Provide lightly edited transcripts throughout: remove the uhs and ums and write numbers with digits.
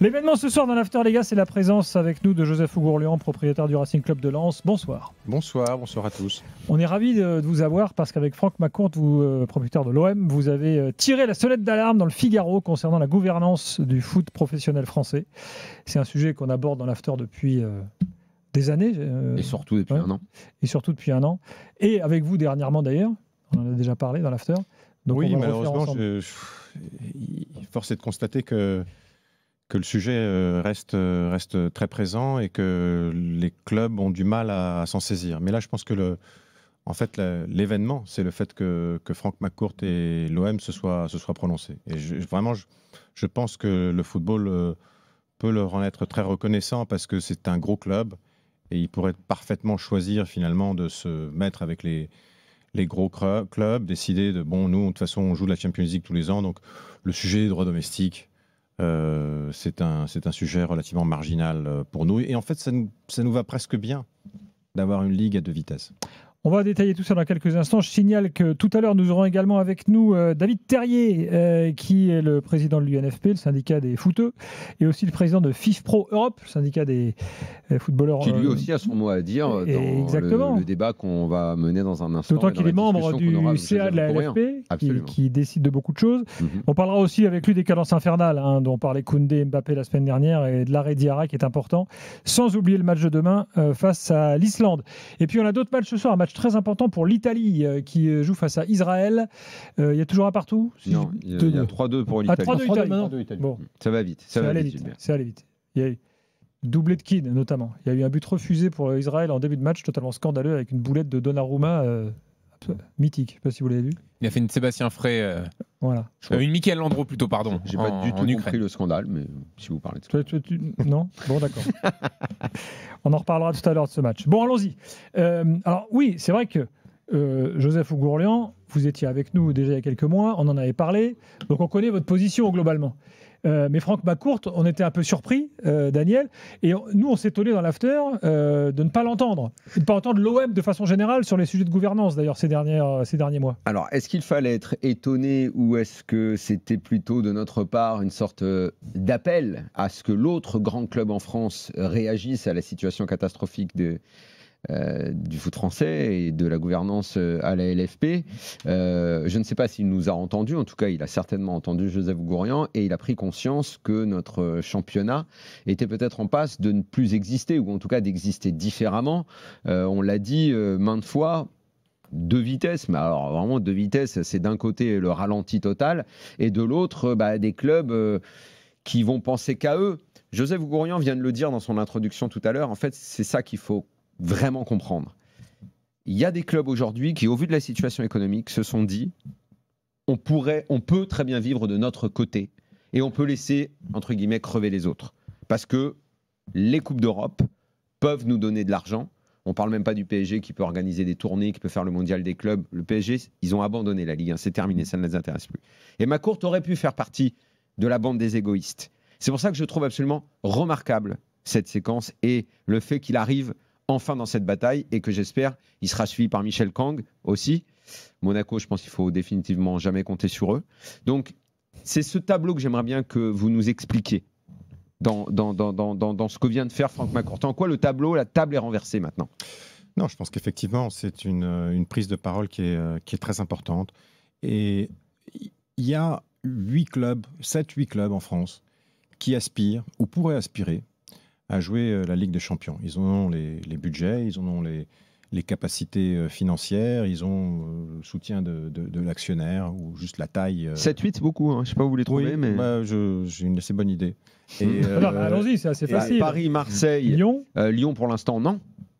L'événement ce soir dans l'After, les gars, c'est la présence avec nous de Joseph Ougourlian, propriétaire du Racing Club de Lens. Bonsoir. Bonsoir à tous. On est ravis de vous avoir parce qu'avec Franck McCourt, vous, propriétaire de l'OM, vous avez tiré la sonnette d'alarme dans le Figaro concernant la gouvernance du foot professionnel français. C'est un sujet qu'on aborde dans l'After depuis des années. Et surtout depuis un an. Et surtout depuis un an. Et avec vous dernièrement d'ailleurs, on en a déjà parlé dans l'After. Donc oui, malheureusement, force est de constater que le sujet reste très présent et que les clubs ont du mal à s'en saisir. Mais là, je pense que l'événement, c'est le fait que Franck McCourt et l'OM se soient prononcés. Et je pense que le football peut leur en être très reconnaissant parce que c'est un gros club et ils pourraient parfaitement choisir finalement de se mettre avec les gros clubs, décider de nous, de toute façon, on joue de la Champions League tous les ans, donc le sujet des droits domestiques, c'est un sujet relativement marginal pour nous. Et en fait, ça nous va presque bien d'avoir une ligue à 2 vitesses. On va détailler tout ça dans quelques instants. Je signale que tout à l'heure, nous aurons également avec nous David Terrier, qui est le président de l'UNFP, le syndicat des footeux, et aussi le président de FIFPro Europe, le syndicat des footballeurs. Qui lui aussi a son mot à dire dans le débat qu'on va mener dans un instant. D'autant qu'il est membre du CA de la LFP, qui décide de beaucoup de choses. On parlera aussi avec lui des cadences infernales, dont parlait Koundé et Mbappé la semaine dernière, et de l'arrêt Diarra qui est important, sans oublier le match de demain face à l'Islande. Et puis on a d'autres matchs ce soir, un match très important pour l'Italie qui joue face à Israël. Il y a toujours un partout. Non, il y a 3-2 pour l'Italie. 3-2 Italie. Bon. Ça va vite. Ça va allé vite. Il y a eu doublé de Keane notamment. Il y a eu un but refusé pour Israël en début de match, totalement scandaleux, avec une boulette de Donnarumma mythique. Je ne sais pas si vous l'avez vu. Il a fait une Sébastien Frey. Voilà. Une Michael Landreau plutôt, pardon. J'ai pas du tout compris le scandale, mais si vous parlez de ça. Non. Bon, d'accord. On en reparlera tout à l'heure de ce match. Bon, allons-y. Alors oui, c'est vrai que Joseph Ougourlian, vous étiez avec nous déjà il y a quelques mois, on en avait parlé, donc on connaît votre position globalement. Mais Franck McCourt, on était un peu surpris, Daniel, et nous on s'étonnait dans l'after de ne pas l'entendre, de ne pas entendre l'OM de façon générale sur les sujets de gouvernance d'ailleurs ces derniers mois. Alors, est-ce qu'il fallait être étonné ou est-ce que c'était plutôt de notre part une sorte d'appel à ce que l'autre grand club en France réagisse à la situation catastrophique du foot français et de la gouvernance à la LFP. Je ne sais pas s'il nous a entendus, en tout cas il a certainement entendu Joseph Ougourlian et il a pris conscience que notre championnat était peut-être en passe de ne plus exister ou en tout cas d'exister différemment. On l'a dit maintes fois, 2 vitesses, mais alors vraiment 2 vitesses, c'est d'un côté le ralenti total et de l'autre des clubs qui vont penser qu'à eux. Joseph Ougourlian vient de le dire dans son introduction tout à l'heure, en fait c'est ça qu'il faut vraiment comprendre. Il y a des clubs aujourd'hui qui, au vu de la situation économique, se sont dit on peut très bien vivre de notre côté et on peut laisser, entre guillemets, crever les autres. Parce que les Coupes d'Europe peuvent nous donner de l'argent. On ne parle même pas du PSG qui peut organiser des tournées, qui peut faire le mondial des clubs. Le PSG, ils ont abandonné la Ligue 1, c'est terminé, ça ne les intéresse plus. Et McCourt aurait pu faire partie de la bande des égoïstes. C'est pour ça que je trouve absolument remarquable cette séquence et le fait qu'il arrive enfin dans cette bataille et que j'espère il sera suivi par Michel Kang aussi. Monaco, je pense qu'il faut définitivement jamais compter sur eux. Donc c'est ce tableau que j'aimerais bien que vous nous expliquiez dans ce que vient de faire Franck McCourt. En quoi la table est renversée maintenant? Non, je pense qu'effectivement c'est une prise de parole qui est très importante et il y a 7-8 clubs en France qui aspirent ou pourraient aspirer à jouer la Ligue des Champions. Ils ont les budgets, ils ont les capacités financières, ils ont le soutien de l'actionnaire ou juste la taille. 7-8, c'est beaucoup, je ne sais pas où vous les trouvez. Oui, mais... j'ai une assez bonne idée. Alors, allons-y, c'est assez facile. Paris, Marseille, Lyon. Lyon pour l'instant, non.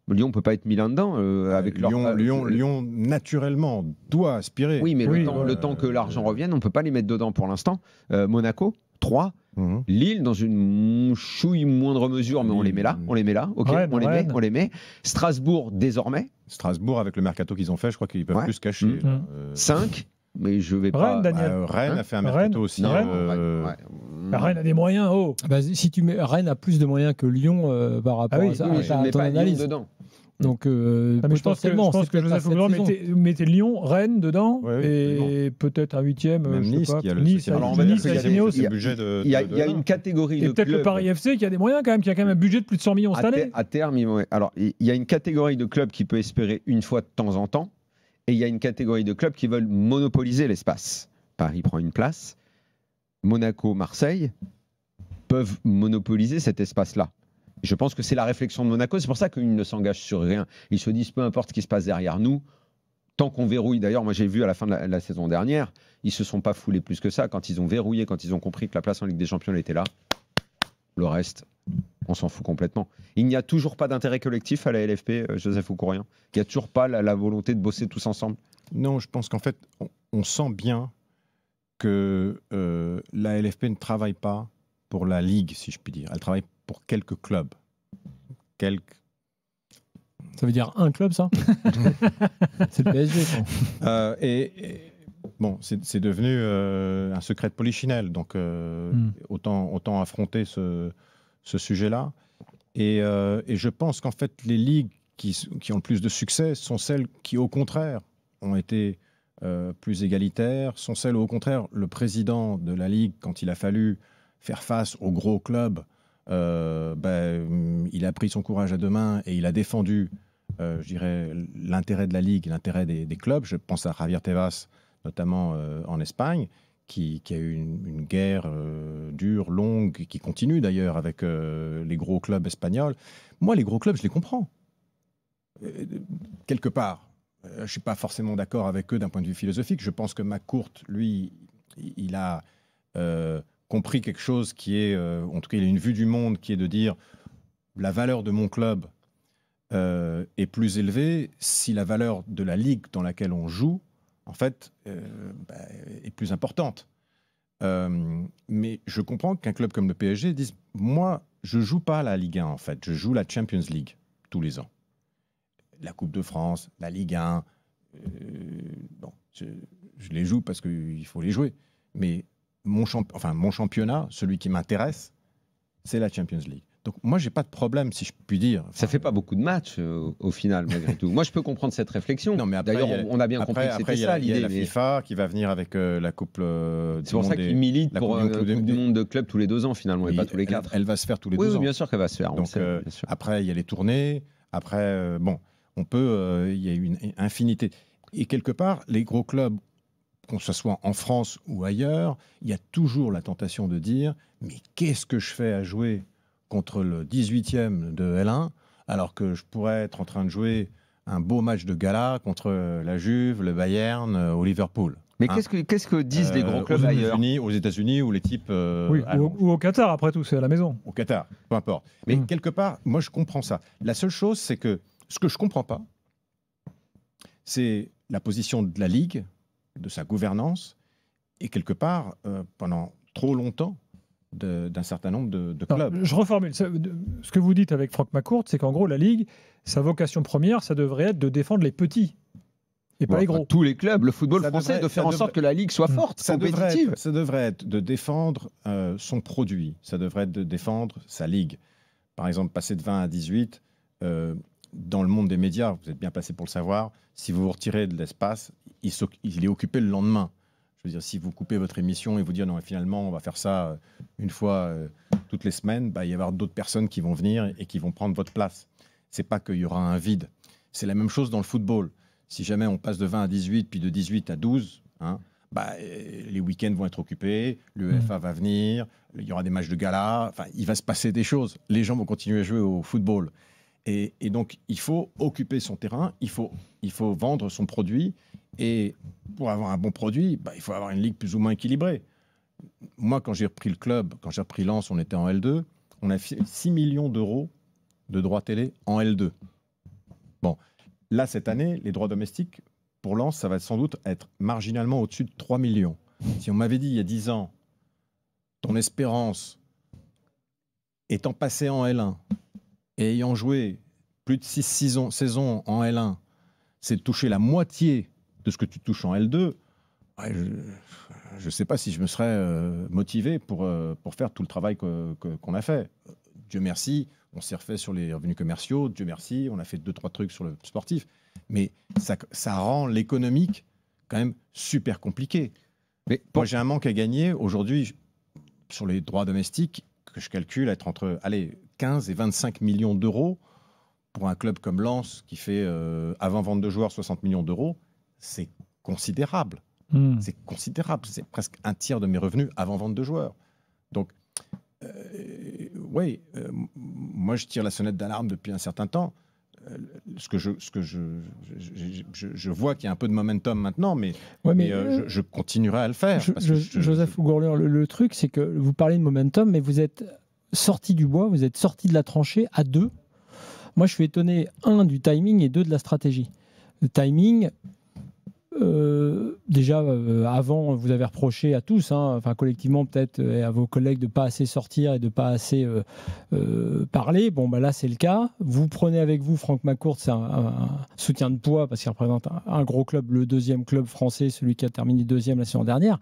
Lyon ne peut pas être mis là-dedans. Avec Lyon, naturellement, doit aspirer. Oui, mais le temps que l'argent revienne, on ne peut pas les mettre dedans pour l'instant. Monaco, 3. Lille, dans une chouille moindre mesure, mais on les met là. Ok, on les met. Strasbourg, désormais. Strasbourg, avec le mercato qu'ils ont fait, je crois qu'ils peuvent plus se cacher. 5. Mais je vais pas. Rennes, Daniel. Rennes a fait un mercato aussi. Rennes a des moyens. Si tu mets Rennes a plus de moyens que Lyon par rapport à ça. Je ne mets pas Lyon dedans. Donc, mais je pense que Joseph Ougrand mettait Lyon, Rennes dedans, Ouais, et peut-être un 8e. Même Nice, qui a le Nice, alors, on va dire Nice qu'il y a a signé des- aussi. Il y a une catégorie Et de peut-être le clubs. Paris FC qui a des moyens quand même, qui a quand même un budget de plus de 100 millions cette année. À terme, alors il y a une catégorie de clubs qui peut espérer une fois de temps en temps, et il y a une catégorie de clubs qui veulent monopoliser l'espace. Paris prend une place, Monaco, Marseille peuvent monopoliser cet espace-là. Je pense que c'est la réflexion de Monaco, c'est pour ça qu'ils ne s'engagent sur rien. Ils se disent peu importe ce qui se passe derrière nous, tant qu'on verrouille. D'ailleurs, moi j'ai vu à la fin de la saison dernière, ils se sont pas foulés plus que ça. Quand ils ont verrouillé, quand ils ont compris que la place en Ligue des Champions elle était là, le reste, on s'en fout complètement. Il n'y a toujours pas d'intérêt collectif à la LFP, Joseph Oukourian. Il n'y a toujours pas la volonté de bosser tous ensemble. Non, je pense qu'en fait, on sent bien que la LFP ne travaille pas pour la Ligue, si je puis dire. Elle travaille pour quelques clubs. Ça veut dire un club, ça? C'est le PSG, quoi. Bon, c'est devenu un secret de polichinelle, donc autant affronter ce sujet-là. Et je pense qu'en fait, les ligues qui ont le plus de succès sont celles qui, au contraire, ont été plus égalitaires, sont celles où, au contraire, le président de la ligue, quand il a fallu faire face aux gros clubs, il a pris son courage à deux mains et il a défendu, je dirais, l'intérêt de la ligue, l'intérêt des clubs. Je pense à Javier Tebas, notamment en Espagne, qui a eu une guerre dure, longue, qui continue d'ailleurs avec les gros clubs espagnols. Moi, les gros clubs, je les comprends. Quelque part, je ne suis pas forcément d'accord avec eux d'un point de vue philosophique. Je pense que McCourt, lui, il a compris quelque chose qui est, en tout cas, il a une vue du monde qui est de dire la valeur de mon club est plus élevée si la valeur de la ligue dans laquelle on joue, en fait, est plus importante. Mais je comprends qu'un club comme le PSG dise « Moi, je ne joue pas la Ligue 1, en fait. Je joue la Champions League tous les ans. La Coupe de France, la Ligue 1, je les joue parce qu'il faut les jouer. Mais mon championnat, celui qui m'intéresse, c'est la Champions League. Donc moi, j'ai pas de problème, si je puis dire. Ça fait pas beaucoup de matchs au final, malgré tout. Moi, je peux comprendre cette réflexion. Non, mais après, d'ailleurs, on a bien compris que c'était ça l'idée. Il y a la FIFA qui va venir avec la Coupe du Monde. C'est pour ça qu'ils militent pour la Coupe du Monde de clubs tous les 2 ans, finalement, et pas tous les 4. Elle va se faire tous les 2 ans. Oui, bien sûr qu'elle va se faire. Donc, après, il y a les tournées. Après, on peut. Il y a une infinité. Et quelque part, les gros clubs, qu'on ce soit en France ou ailleurs, il y a toujours la tentation de dire mais qu'est-ce que je fais à jouer contre le 18e de L1 alors que je pourrais être en train de jouer un beau match de gala contre la Juve, le Bayern, au Liverpool. Mais qu'est-ce que disent les gros clubs ailleurs? Aux États-Unis, où les types... ou au Qatar, après tout, c'est à la maison. Au Qatar, peu importe. Mais quelque part, moi, je comprends ça. La seule chose, c'est que ce que je ne comprends pas, c'est la position de la Ligue, de sa gouvernance, et quelque part, pendant trop longtemps, d'un certain nombre de clubs. Alors, je reformule. Ce que vous dites avec Franck McCourt, c'est qu'en gros, la Ligue, sa vocation première, ça devrait être de défendre les petits et pas les gros. Tous les clubs, le football français, de faire en sorte que la Ligue soit forte, compétitive. Ça devrait être de défendre son produit. Ça devrait être de défendre sa Ligue. Par exemple, passer de 20 à 18, dans le monde des médias, vous êtes bien placé pour le savoir, si vous vous retirez de l'espace, il est occupé le lendemain. Je veux dire, si vous coupez votre émission et vous dites non, finalement, on va faire ça une fois toutes les semaines, il y avoir d'autres personnes qui vont venir et qui vont prendre votre place. C'est pas qu'il y aura un vide. C'est la même chose dans le football. Si jamais on passe de 20 à 18, puis de 18 à 12, les week-ends vont être occupés, l'UEFA va venir, il y aura des matchs de gala, enfin, il va se passer des choses. Les gens vont continuer à jouer au football. Et donc, il faut occuper son terrain, il faut vendre son produit. Et pour avoir un bon produit, il faut avoir une ligue plus ou moins équilibrée. Moi, quand j'ai repris le club, quand j'ai repris Lens, on était en L2, on a fait 6 millions d'euros de droits télé en L2. Bon, là, cette année, les droits domestiques, pour Lens, ça va sans doute être marginalement au-dessus de 3 millions. Si on m'avait dit il y a 10 ans, ton espérance étant passé en L1 et ayant joué plus de 6 saisons en L1, c'est de toucher la moitié de ce que tu touches en L2, je ne sais pas si je me serais motivé pour faire tout le travail qu'on a fait. Dieu merci, on s'est refait sur les revenus commerciaux, Dieu merci, on a fait 2-3 trucs sur le sportif. Mais ça rend l'économique quand même super compliqué. Mais Moi, j'ai un manque à gagner aujourd'hui sur les droits domestiques que je calcule être entre 15 et 25 millions d'euros pour un club comme Lens qui fait, avant vente de joueurs, 60 millions d'euros. C'est considérable. C'est considérable. C'est presque un tiers de mes revenus avant vente de joueurs. Donc, moi, je tire la sonnette d'alarme depuis un certain temps. Je vois qu'il y a un peu de momentum maintenant, mais je continuerai à le faire. Joseph Gourlian, le truc, c'est que vous parlez de momentum, mais vous êtes sorti du bois, vous êtes sorti de la tranchée à deux. Moi, je suis étonné, du timing et de la stratégie. Le timing, avant, vous avez reproché à tous, collectivement peut-être, et à vos collègues de ne pas assez sortir et de ne pas assez parler. Bon, là, c'est le cas. Vous prenez avec vous Franck McCourt, c'est un soutien de poids parce qu'il représente un gros club, le deuxième club français, celui qui a terminé deuxième la saison dernière.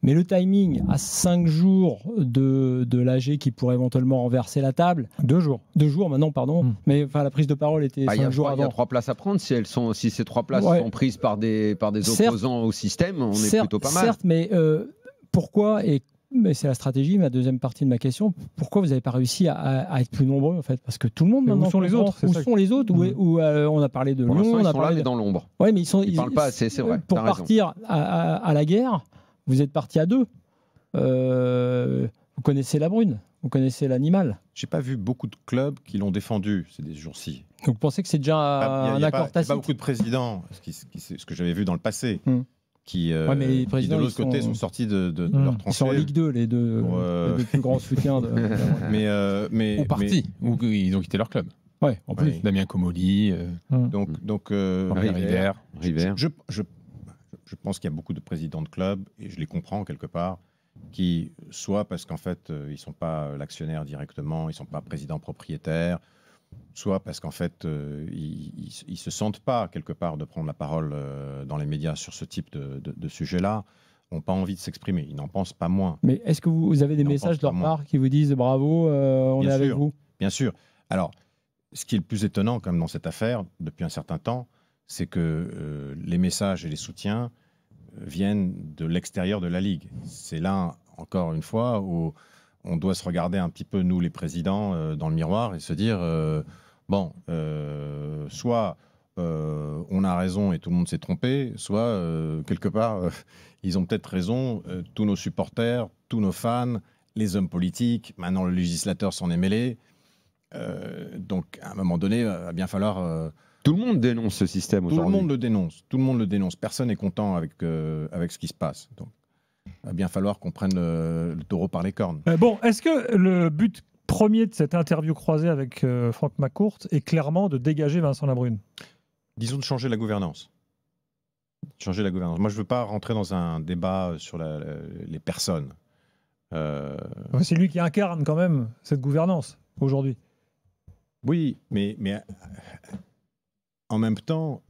Mais le timing, à 5 jours de l'AG qui pourrait éventuellement renverser la table. 2 jours. 2 jours maintenant, pardon. Mais la prise de parole était 5 jours avant. Il y a 3 places à prendre. Si ces 3 places sont prises par des opposants au système, on est plutôt pas mal. Certes, mais pourquoi, mais c'est la stratégie, ma deuxième partie de ma question, pourquoi vous n'avez pas réussi à être plus nombreux en fait? Parce que tout le monde maintenant. Où sont les autres? Où sont les autres? On a parlé de Lyon. Ils sont là, mais dans l'ombre. Ouais, mais ils parlent pas assez, c'est vrai. Pour partir à la guerre, vous êtes parti à 2. Vous connaissez la brune, vous connaissez l'animal. J'ai pas vu beaucoup de clubs qui l'ont défendu ces jours-ci. Donc vous pensez que c'est déjà un accord tacite? Il n'y a pas beaucoup de présidents, ce que j'avais vu dans le passé, qui, mais les qui de l'autre côté sont sortis de leur tranchée. Ils sont en Ligue 2, les deux plus grands soutiens. Ou partis, ou ils ont quitté leur club. Ouais, en plus. Damien Comolli, River. Je pense qu'il y a beaucoup de présidents de clubs, et je les comprends quelque part, qui, soit parce qu'en fait, ils ne sont pas l'actionnaire directement, ils ne sont pas présidents propriétaires, soit parce qu'en fait, ils ne se sentent pas quelque part de prendre la parole dans les médias sur ce type de sujet-là, n'ont pas envie de s'exprimer. Ils n'en pensent pas moins. Mais est-ce que vous avez des messages de leur part qui vous disent bravo, on est avec vous? Bien sûr. Alors, ce qui est le plus étonnant, comme dans cette affaire, depuis un certain temps, c'est que les messages et les soutiens viennent de l'extérieur de la Ligue. C'est là, encore une fois, où on doit se regarder un petit peu, nous les présidents, dans le miroir et se dire, soit on a raison et tout le monde s'est trompé, soit, quelque part, ils ont peut-être raison, tous nos supporters, tous nos fans, les hommes politiques, maintenant le législateur s'en est mêlé. Donc, à un moment donné, il va bien falloir... Tout le monde dénonce ce système aujourd'hui. Tout le monde le dénonce. Personne n'est content avec ce qui se passe. Donc, il va bien falloir qu'on prenne le taureau par les cornes. Est-ce que le but premier de cette interview croisée avec Franck McCourt est clairement de dégager Vincent Labrune? Disons de changer la gouvernance. Moi, je ne veux pas rentrer dans un débat sur les personnes. C'est lui qui incarne quand même cette gouvernance aujourd'hui. Oui, mais en même temps,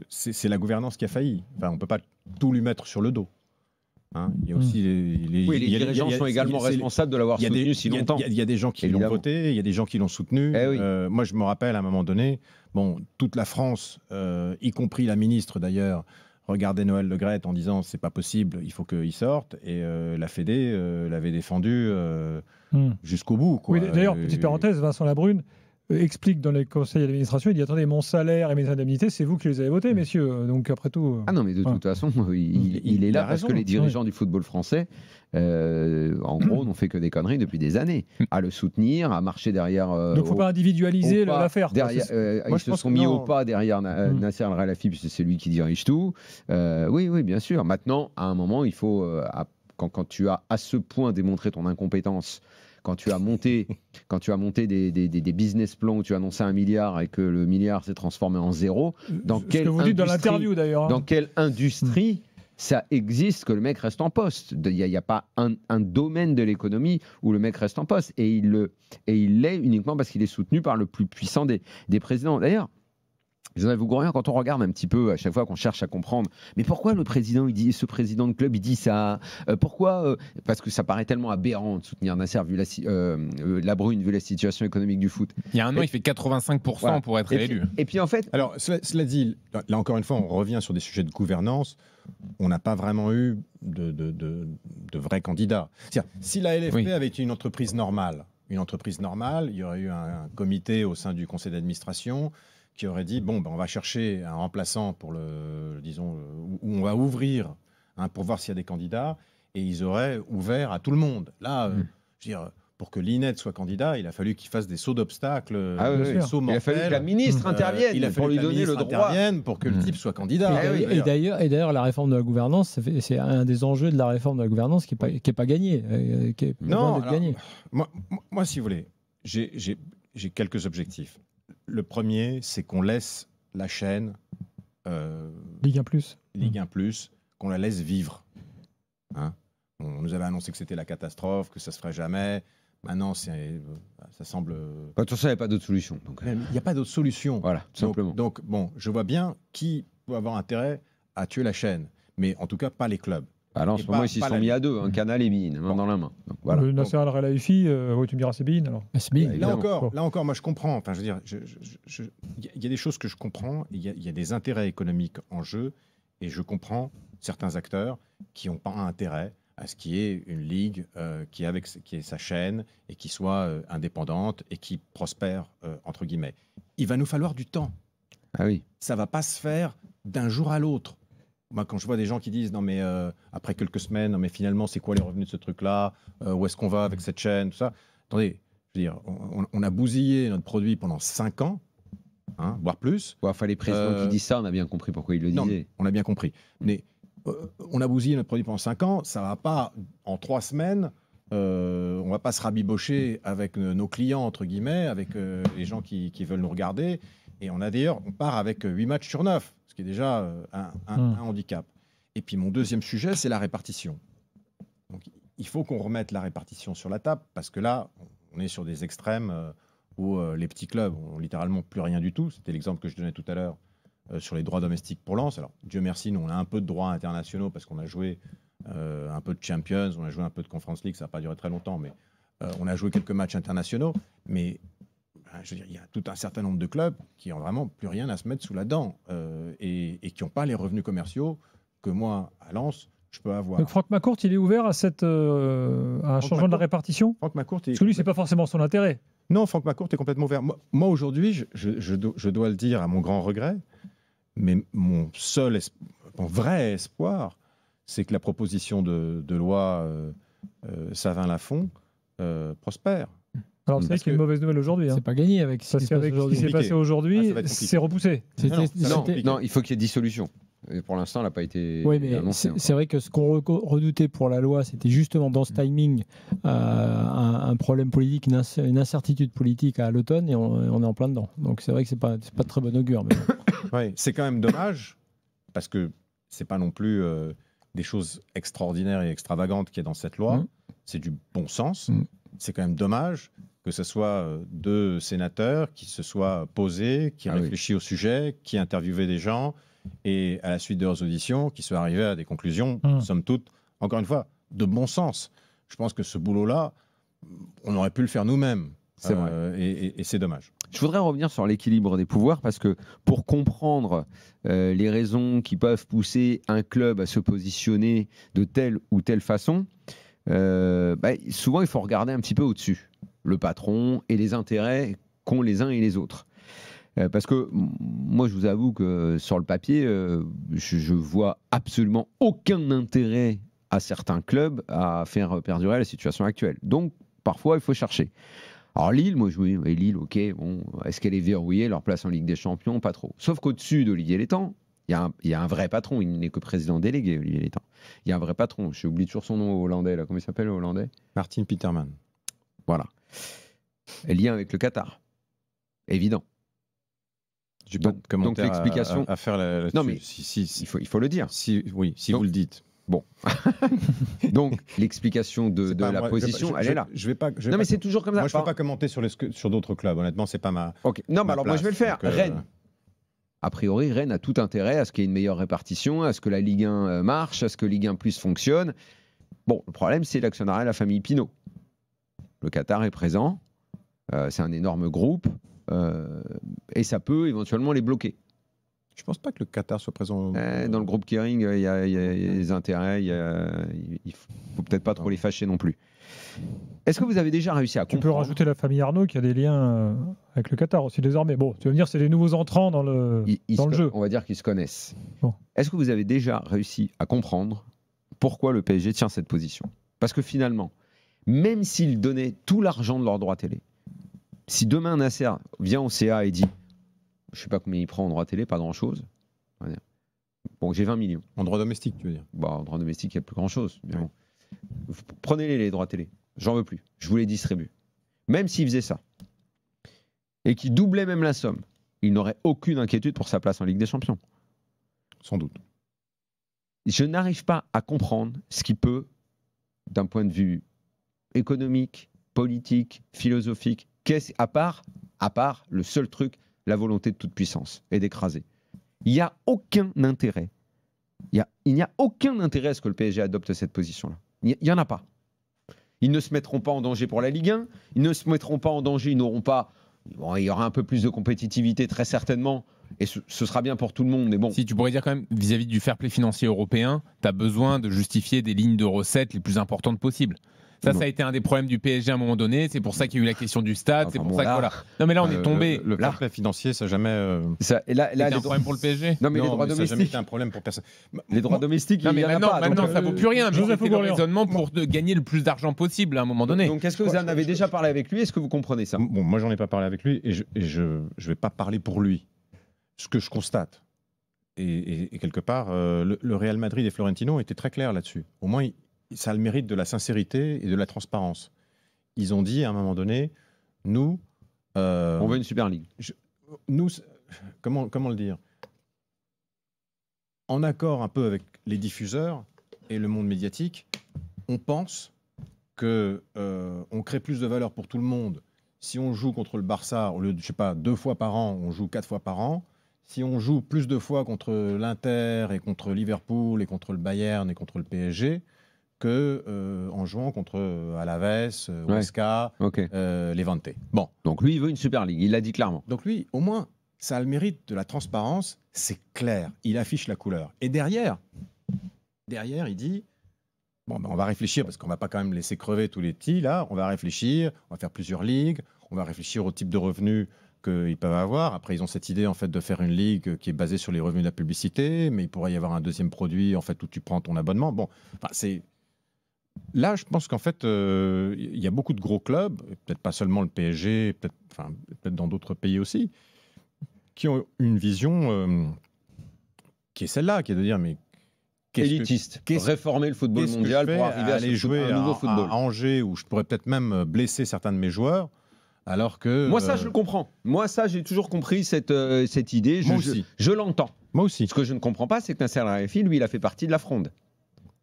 c'est la gouvernance qui a failli. Enfin, on ne peut pas tout lui mettre sur le dos. Il y a aussi les dirigeants sont également responsables de l'avoir soutenu si longtemps. Il y a des gens qui l'ont voté, il y a des gens qui l'ont soutenu. Moi, je me rappelle à un moment donné, toute la France, y compris la ministre d'ailleurs, regardait Noël Le Graët en disant c'est pas possible, il faut qu'il sorte. Et la Fédé l'avait défendu jusqu'au bout. Quoi. Oui, d'ailleurs, petite parenthèse, Vincent Labrune explique dans les conseils d'administration, il dit attendez, mon salaire et mes indemnités, c'est vous qui les avez votés, messieurs. Donc après tout. Ah non, mais de toute façon, il est là parce que les dirigeants du football français, en gros, n'ont fait que des conneries depuis des années. À le soutenir, à marcher derrière. Donc il ne faut pas individualiser l'affaire. Ils se sont mis au pas derrière Nasser Al-Khelaifi, puisque c'est lui qui dirige tout. Oui, bien sûr. Maintenant, à un moment, il faut, quand tu as à ce point démontré ton incompétence, quand tu as monté des business plans où tu annonçais 1 milliard et que le milliard s'est transformé en 0, dans quelle industrie ça existe que le mec reste en poste? Il n'y a pas un domaine de l'économie où le mec reste en poste. Et il l'est uniquement parce qu'il est soutenu par le plus puissant des présidents. D'ailleurs, Joseph Gourrian, quand on regarde un petit peu, à chaque fois qu'on cherche à comprendre, mais pourquoi le président, ce président de club, il dit ça pourquoi parce que ça paraît tellement aberrant de soutenir Nasser, vu la Brune, vu la situation économique du foot. Il y a un an, il fait 85% Voilà. pour être élu. Et puis en fait... Alors, cela dit, là encore une fois, on revient sur des sujets de gouvernance. On n'a pas vraiment eu de vrais candidats. C'est-à-dire, si la LFP avait été une entreprise normale, il y aurait eu un comité au sein du conseil d'administration qui aurait dit bon, ben, on va chercher un remplaçant pour où on va ouvrir pour voir s'il y a des candidats, et ils auraient ouvert à tout le monde. Là, je veux dire, pour que l'INED soit candidat, il a fallu qu'il fasse des sauts d'obstacles, des sauts mortels. Il a fallu que la ministre intervienne pour lui donner le droit. Pour que le type soit candidat. Et d'ailleurs, la réforme de la gouvernance, c'est un des enjeux de la réforme de la gouvernance qui n'est pas gagné. Non, moi, si vous voulez, j'ai quelques objectifs. Le premier, c'est qu'on laisse la chaîne Ligue 1+. Ligue 1+, qu'on la laisse vivre. Hein, on nous avait annoncé que c'était la catastrophe, que ça se ferait jamais. Maintenant, ça semble... De toute façon, il n'y a pas d'autre solution. Il n'y a pas d'autre solution. Voilà, tout simplement. Donc, bon, je vois bien qui peut avoir intérêt à tuer la chaîne. Mais en tout cas, pas les clubs. Alors, en ce moment, ils s'y sont mis à deux, Canal et Bein, main dans la main. Donc, voilà. Nasser Al-Khelaifi, oui, tu me diras, c'est Bein alors. C'est Bein. Là encore, moi je comprends. Enfin, je veux dire, il y a des choses que je comprends. Il y a des intérêts économiques en jeu, et je comprends certains acteurs qui n'ont pas intérêt à ce qu'il y ait une ligue qui ait sa chaîne et qui soit indépendante et qui prospère entre guillemets. Il va nous falloir du temps. Ah oui. Ça va pas se faire d'un jour à l'autre. Moi, quand je vois des gens qui disent non mais après quelques semaines, non mais finalement c'est quoi les revenus de ce truc-là, où est-ce qu'on va avec cette chaîne, tout ça. Attendez, je veux dire, on a bousillé notre produit pendant 5 ans, hein, voire plus. Enfin, les présidents qui disent ça, on a bien compris pourquoi ils le disaient. On a bien compris. Mais on a bousillé notre produit pendant 5 ans, ça va pas en 3 semaines. On va pas se rabibocher avec nos clients entre guillemets, avec les gens qui veulent nous regarder. Et on part avec 8 matchs sur 9, ce qui est déjà un handicap. Et puis mon deuxième sujet, c'est la répartition. Donc, il faut qu'on remette la répartition sur la table, parce que là, on est sur des extrêmes où les petits clubs ont littéralement plus rien du tout. C'était l'exemple que je donnais tout à l'heure sur les droits domestiques pour Lens. Alors, Dieu merci, nous, on a un peu de droits internationaux parce qu'on a joué un peu de Champions, on a joué un peu de Conference League, ça n'a pas duré très longtemps, mais on a joué quelques matchs internationaux. Mais je veux dire, il y a tout un certain nombre de clubs qui n'ont vraiment plus rien à se mettre sous la dent et qui n'ont pas les revenus commerciaux que moi, à Lens, je peux avoir. Donc Franck McCourt, il est ouvert à un changement de la répartition. Franck McCourt, parce que lui, c'est pas forcément son intérêt. Non, Franck McCourt est complètement ouvert. Moi aujourd'hui, je dois le dire à mon grand regret, mais mon vrai espoir, c'est que la proposition de loi Savin-Lafont prospère. Alors, c'est vrai qu'il y a une mauvaise nouvelle aujourd'hui. C'est pas gagné avec ce qui s'est passé aujourd'hui. C'est repoussé. Non, il faut qu'il y ait dissolution. Et pour l'instant, elle n'a pas été. Oui, mais c'est vrai que ce qu'on redoutait pour la loi, c'était justement dans ce timing un problème politique, une incertitude politique à l'automne, et on est en plein dedans. Donc c'est vrai que c'est pas de très bon augure. Mais oui, c'est quand même dommage, parce que c'est pas non plus des choses extraordinaires et extravagantes qu'il y a dans cette loi. C'est du bon sens. C'est quand même dommage que ce soit 2 sénateurs qui se soient posés, qui réfléchissent au sujet, qui interviewaient des gens, et à la suite de leurs auditions, qui soient arrivés à des conclusions, somme toute, encore une fois, de bon sens. Je pense que ce boulot-là, on aurait pu le faire nous-mêmes. C'est vrai. Et c'est dommage. Je voudrais revenir sur l'équilibre des pouvoirs, parce que pour comprendre les raisons qui peuvent pousser un club à se positionner de telle ou telle façon, souvent il faut regarder un petit peu au-dessus, le patron et les intérêts qu'ont les uns et les autres. Parce que moi, je vous avoue que sur le papier, je vois absolument aucun intérêt à certains clubs à faire perdurer la situation actuelle. Donc, parfois, il faut chercher. Alors, Lille, moi, je me dis, Lille, ok, bon, est-ce qu'elle est verrouillée, leur place en Ligue des Champions? Pas trop. Sauf qu'au-dessus d'Olivier Létang, il y a un vrai patron. Il n'est que président délégué, Olivier Létang. Il y a un vrai patron. J'oublie toujours son nom hollandais, là. Comment il s'appelle, le hollandais? Martin Peterman. Voilà. Lien avec le Qatar. Évident. Donc l'explication à faire là-dessus. Non, mais il faut le dire. Si vous le dites. Bon. Donc l'explication de la position, elle est là. Non, mais c'est toujours comme ça. Moi, je ne peux pas commenter sur d'autres clubs. Honnêtement, c'est pas ma. Ok. Non, mais alors moi, je vais le faire. Rennes. A priori, Rennes a tout intérêt à ce qu'il y ait une meilleure répartition, à ce que la Ligue 1 marche, à ce que Ligue 1 Plus fonctionne. Bon, le problème, c'est l'actionnariat de la famille Pinault. Le Qatar est présent, c'est un énorme groupe, et ça peut éventuellement les bloquer. Je ne pense pas que le Qatar soit présent. Dans le groupe Kering, il y a des intérêts, il ne faut peut-être pas trop les fâcher non plus. Est-ce que vous avez déjà réussi à comprendre... Tu peux rajouter la famille Arnaud qui a des liens avec le Qatar aussi désormais. Bon, tu veux me dire, c'est les nouveaux entrants dans le jeu. On va dire qu'ils se connaissent. Bon. Est-ce que vous avez déjà réussi à comprendre pourquoi le PSG tient cette position? Parce que finalement, même s'ils donnaient tout l'argent de leur droit télé, si demain Nasser vient au CA et dit je ne sais pas combien il prend en droit télé, pas grand-chose. Bon, j'ai 20 millions. En droit domestique, tu veux dire? Bon, en droit domestique, il n'y a plus grand-chose. Bon. Prenez les droits télé. J'en veux plus. Je vous les distribue. Même s'il faisait ça, et qu'il doublait même la somme, il n'aurait aucune inquiétude pour sa place en Ligue des Champions. Sans doute. Je n'arrive pas à comprendre ce qui peut, d'un point de vue économique, politique, philosophique, à part le seul truc, la volonté de toute puissance et d'écraser. Il n'y a aucun intérêt. Il n'y a aucun intérêt à ce que le PSG adopte cette position-là. Il n'y en a pas. Ils ne se mettront pas en danger pour la Ligue 1. Ils ne se mettront pas en danger. Ils n'auront pas... Bon, il y aura un peu plus de compétitivité, très certainement. Et ce sera bien pour tout le monde. Mais bon. Si tu pourrais dire quand même, vis-à-vis du fair play financier européen, tu as besoin de justifier des lignes de recettes les plus importantes possibles. Ça a été un des problèmes du PSG à un moment donné. C'est pour ça qu'il y a eu la question du stade. C'est pour ça que voilà. Non, mais là, on est tombé. Le fair play financier, ça n'a jamais. Là, un problème pour le PSG. Non, mais les droits domestiques. Ça n'a jamais été un problème pour personne. Les droits domestiques, non, mais il n'y en a pas. Maintenant, ça ne vaut plus rien. Joseph C'était le raisonnement pour gagner le plus d'argent possible à un moment donné. Donc, est-ce que vous en avez déjà parlé avec lui? Est-ce que vous comprenez ça? Bon, moi, j'en ai pas parlé avec lui et je ne vais pas parler pour lui. Ce que je constate. Et quelque part, le Real Madrid et Florentino étaient très clairs là-dessus. Au moins, ça a le mérite de la sincérité et de la transparence. Ils ont dit à un moment donné, nous... on veut une Super League. Nous, comment le dire? En accord un peu avec les diffuseurs et le monde médiatique, on pense qu'on crée plus de valeur pour tout le monde. Si on joue contre le Barça, au lieu de, je sais pas, 2 fois par an, on joue 4 fois par an. Si on joue plus de fois contre l'Inter et contre Liverpool et contre le Bayern et contre le PSG, en jouant contre Alaves, Huesca, Levante. Bon. Donc lui, il veut une Super League, il l'a dit clairement. Donc lui, au moins, ça a le mérite de la transparence, c'est clair, il affiche la couleur. Et derrière, il dit, bon, ben, on va réfléchir, parce qu'on ne va pas quand même laisser crever tous les petits, là, on va réfléchir, on va faire plusieurs ligues, on va réfléchir au type de revenus qu'ils peuvent avoir. Après, ils ont cette idée en fait de faire une ligue qui est basée sur les revenus de la publicité, mais il pourrait y avoir un deuxième produit en fait où tu prends ton abonnement. Bon, enfin, c'est... Là, je pense qu'en fait, il y a beaucoup de gros clubs, peut-être pas seulement le PSG, peut-être dans d'autres pays aussi, qui ont une vision qui est celle-là, qui est de dire, mais élitiste, réformer le football mondial pour arriver à aller jouer un nouveau football. À Angers, où je pourrais peut-être même blesser certains de mes joueurs, alors que... Moi, ça, je le comprends. Moi, ça, j'ai toujours compris cette idée. Moi aussi. Je l'entends. Moi aussi. Ce que je ne comprends pas, c'est que Nasser Al-Khelaifi, lui, il a fait partie de la fronde.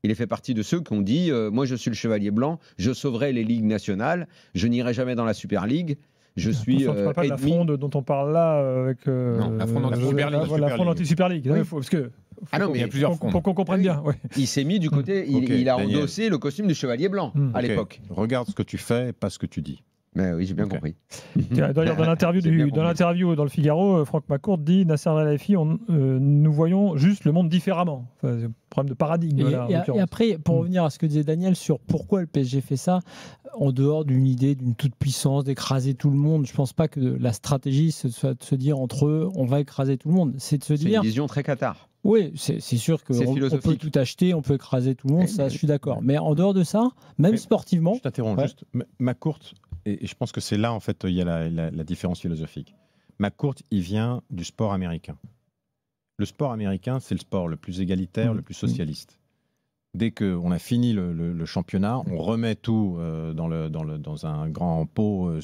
Il a fait partie de ceux qui ont dit moi, je suis le chevalier blanc, je sauverai les ligues nationales, je n'irai jamais dans la Super League. Je suis tu ne parles pas de la fronde dont on parle là avec non, la fronde anti-Super League. La fronde anti-Super League. Oui. Parce que mais il y a plusieurs frondes. Pour qu'on comprenne bien. Ouais. Il s'est mis du côté, il a endossé le costume du chevalier blanc à l'époque. Regarde ce que tu fais, pas ce que tu dis. Mais oui, j'ai bien compris. D'ailleurs, dans l'interview dans le Figaro, Franck McCourt dit Nasser Al-Khelaifi, nous voyons juste le monde différemment. Enfin, c'est un problème de paradigme. Et après, pour revenir à ce que disait Daniel sur pourquoi le PSG fait ça, en dehors d'une idée d'une toute-puissance, d'écraser tout le monde, je ne pense pas que la stratégie soit de se dire entre eux, on va écraser tout le monde. C'est de se dire. C'est une vision très Qatar. Oui, c'est sûr qu'on peut tout acheter, on peut écraser tout le monde, ça, je suis d'accord. Mais en dehors de ça, même sportivement. Je t'interromps juste. McCourt, et je pense que c'est là, en fait, il y a la différence philosophique. McCourt, il vient du sport américain. Le sport américain, c'est le sport le plus égalitaire, le plus socialiste. Dès qu'on a fini le championnat, on remet tout dans un grand pot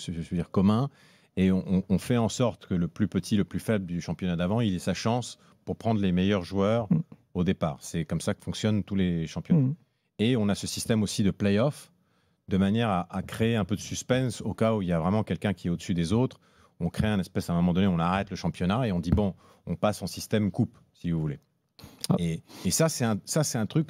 commun et on fait en sorte que le plus petit, le plus faible du championnat d'avant, il ait sa chance pour prendre les meilleurs joueurs au départ. C'est comme ça que fonctionnent tous les championnats. Et on a ce système aussi de play-off, de manière à créer un peu de suspense au cas où il y a vraiment quelqu'un qui est au-dessus des autres, on crée un espèce, à un moment donné, on arrête le championnat et on dit, bon, on passe en système coupe, si vous voulez. Et ça, c'est un truc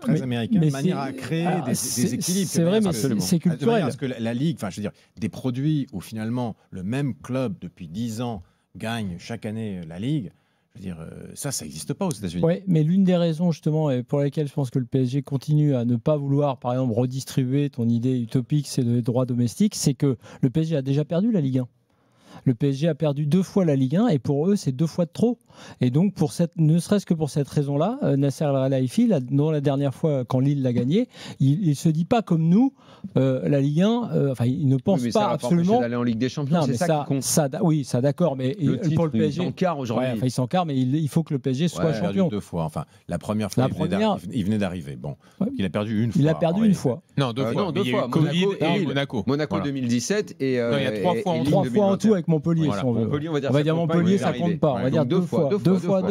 très américain, de manière à créer des équilibres. C'est vrai, mais c'est culturel. Parce que la Ligue, je veux dire, des produits où finalement le même club depuis 10 ans gagne chaque année la Ligue, je veux dire, ça n'existe pas aux États-Unis. Oui, mais l'une des raisons justement et pour lesquelles je pense que le PSG continue à ne pas vouloir, par exemple, redistribuer ton idée utopique, c'est les droits domestiques, c'est que le PSG a déjà perdu la Ligue 1. Le PSG a perdu 2 fois la Ligue 1 et pour eux, c'est 2 fois de trop. Et donc, ne serait-ce que pour cette raison-là, Nasser Al-Khelaifi, la dernière fois quand Lille l'a gagné, il ne se dit pas comme nous, la Ligue 1, il ne pense pas absolument d'aller en Ligue des Champions. Non, mais ça oui, ça d'accord, mais titre, pour le PSG, il s'encarre aujourd'hui. Il s'encarre, mais il faut que le PSG soit champion. 2 fois. Enfin, la première fois, il venait d'arriver. Bon, il a perdu une fois. Il a perdu une fois. Non, 2 fois. Il y a eu Covid et Monaco. Monaco 2017 et. Non, il y a 3 fois en 3 fois en tout avec Montpellier. Voilà. Si on veut. Montpellier, on va dire Montpellier, ça compte pas. On va dire 2 fois. 2 fois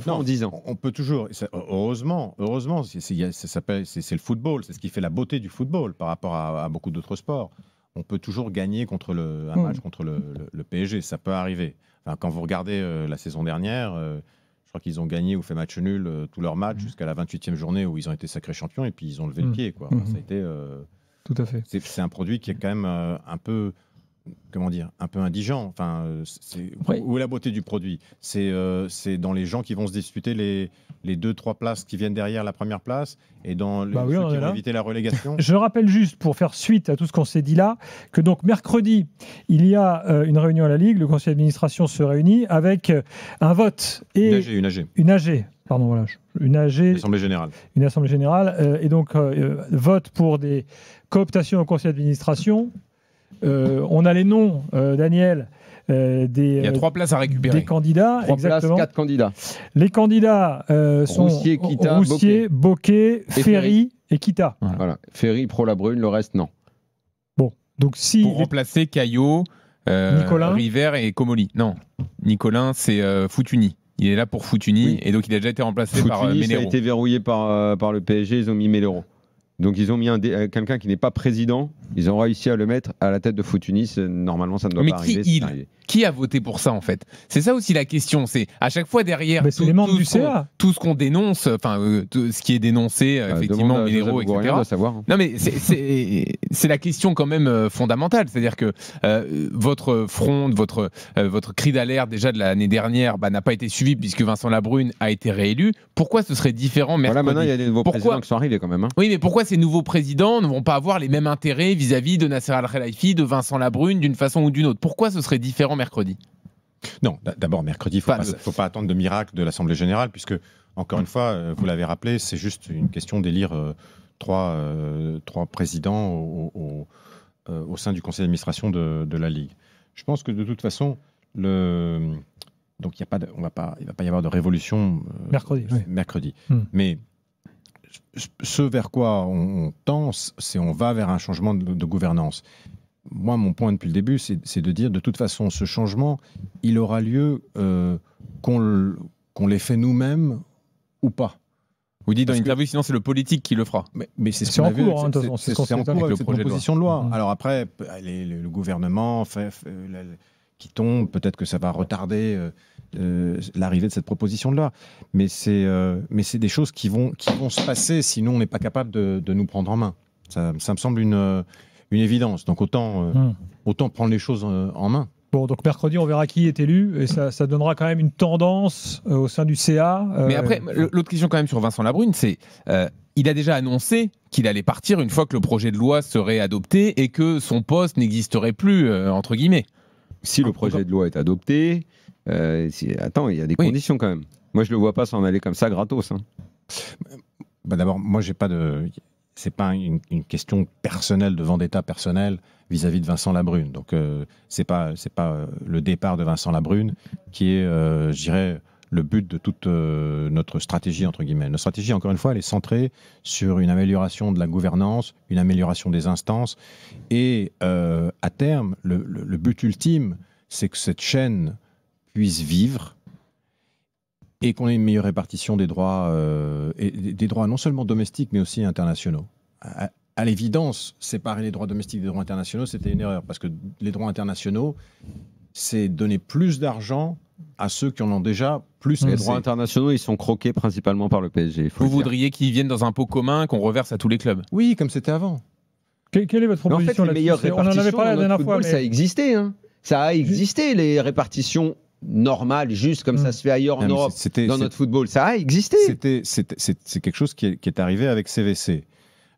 en 10 ans. On peut toujours. Heureusement, c'est le football. C'est ce qui fait la beauté du football par rapport à beaucoup d'autres sports. On peut toujours gagner un match contre le PSG. Ça peut arriver. Enfin, quand vous regardez la saison dernière, je crois qu'ils ont gagné ou fait match nul tous leurs matchs jusqu'à la 28e journée où ils ont été sacrés champions et puis ils ont levé le pied. Quoi. Ça a été, tout à fait. C'est un produit qui est quand même un peu. Comment dire, un peu indigent. Enfin, où est la beauté du produit ? C'est dans les gens qui vont se disputer les 2-3 places qui viennent derrière la première place et dans ceux qui vont éviter la relégation. Je rappelle juste, pour faire suite à tout ce qu'on s'est dit là, que donc mercredi, il y a une réunion à la Ligue, le conseil d'administration se réunit avec un vote et une AG. Pardon, voilà. Une AG. Une assemblée générale. Une assemblée générale. Et donc, vote pour des cooptations au conseil d'administration. On a les noms, Daniel, il y a 3 places à récupérer. Des candidats. 3 exactement. places, 4 candidats. Les candidats sont Roussier, Bocquet, Ferry et Kita. Voilà. Ferry, Pro-Labrune, le reste, non. Bon, donc si. Pour remplacer Caillot, River et Comoli. Non, Nicolin, c'est Foutuni. Il est là pour Foutuni et donc il a déjà été remplacé par Ménero. Ça a été verrouillé par le PSG, ils ont mis Ménero. Donc ils ont mis quelqu'un qui n'est pas président, ils ont réussi à le mettre à la tête de Foutuni. Normalement, ça ne doit pas arriver. Qui a voté pour ça en fait ? C'est ça aussi la question. C'est à chaque fois derrière c'est les membres du CA. Tout ce qu'on dénonce, ce qui est dénoncé, effectivement, Ménero, etc. Non mais c'est la question quand même fondamentale. C'est-à-dire que votre fronde, votre cri d'alerte déjà de l'année dernière n'a pas été suivi puisque Vincent Labrune a été réélu. Pourquoi ce serait différent mercredi ? Voilà, maintenant il y a des nouveaux présidents qui sont arrivés quand même. Hein. Oui, mais pourquoi ces nouveaux présidents ne vont pas avoir les mêmes intérêts vis-à-vis de Nasser Al-Khelaifi, de Vincent Labrune, d'une façon ou d'une autre ? Pourquoi ce serait différent mercredi ? Non, d'abord mercredi, il ne faut pas attendre de miracle de l'Assemblée générale, puisque, encore une fois, vous l'avez rappelé, c'est juste une question d'élire 3 présidents au sein du conseil d'administration de la Ligue. Je pense que de toute façon, donc il ne va pas y avoir de révolution mercredi. Mais ce vers quoi on tend, c'est on va vers un changement de gouvernance. Moi, mon point depuis le début, c'est de dire, de toute façon, ce changement, il aura lieu qu'on l'ait fait nous-mêmes ou pas. Vous dites dans l'interview, sinon c'est le politique qui le fera. Mais c'est ce qu'on a vu. C'est en cours avec cette proposition de loi. Mmh. Alors après, le gouvernement qui tombe, peut-être que ça va retarder l'arrivée de cette proposition de loi. Mais c'est des choses qui vont se passer, sinon on n'est pas capable de nous prendre en main. Ça me semble une évidence. Donc autant prendre les choses en main. Bon, donc mercredi, on verra qui est élu et ça donnera quand même une tendance au sein du CA. Mais après, l'autre question quand même sur Vincent Labrune, c'est il a déjà annoncé qu'il allait partir une fois que le projet de loi serait adopté et que son poste n'existerait plus, entre guillemets. Si le projet de loi est adopté, attends, il y a des conditions quand même. Moi, je ne le vois pas s'en aller comme ça gratos. Hein. D'abord, moi, j'ai pas de... C'est pas une question personnelle, de vendetta personnelle vis-à-vis de Vincent Labrune. Donc, c'est pas le départ de Vincent Labrune qui est, je dirais, le but de toute notre stratégie, entre guillemets. Notre stratégie, encore une fois, elle est centrée sur une amélioration de la gouvernance, une amélioration des instances. Et à terme, le but ultime, c'est que cette chaîne puisse vivre et qu'on ait une meilleure répartition des droits, et des droits non seulement domestiques, mais aussi internationaux. à l'évidence, séparer les droits domestiques des droits internationaux, c'était une erreur. Parce que les droits internationaux, c'est donner plus d'argent à ceux qui en ont déjà plus. Les droits internationaux, ils sont croqués principalement par le PSG. Vous voudriez qu'ils viennent dans un pot commun qu'on reverse à tous les clubs? Oui, comme c'était avant. Quelle est votre proposition là-dessus? On en avait parlé la dernière fois. Ça a existé. Hein. Ça a existé, les répartitions normales, juste comme ça se fait ailleurs en Europe, dans notre football. Ça a existé. C'est quelque chose qui est arrivé avec CVC.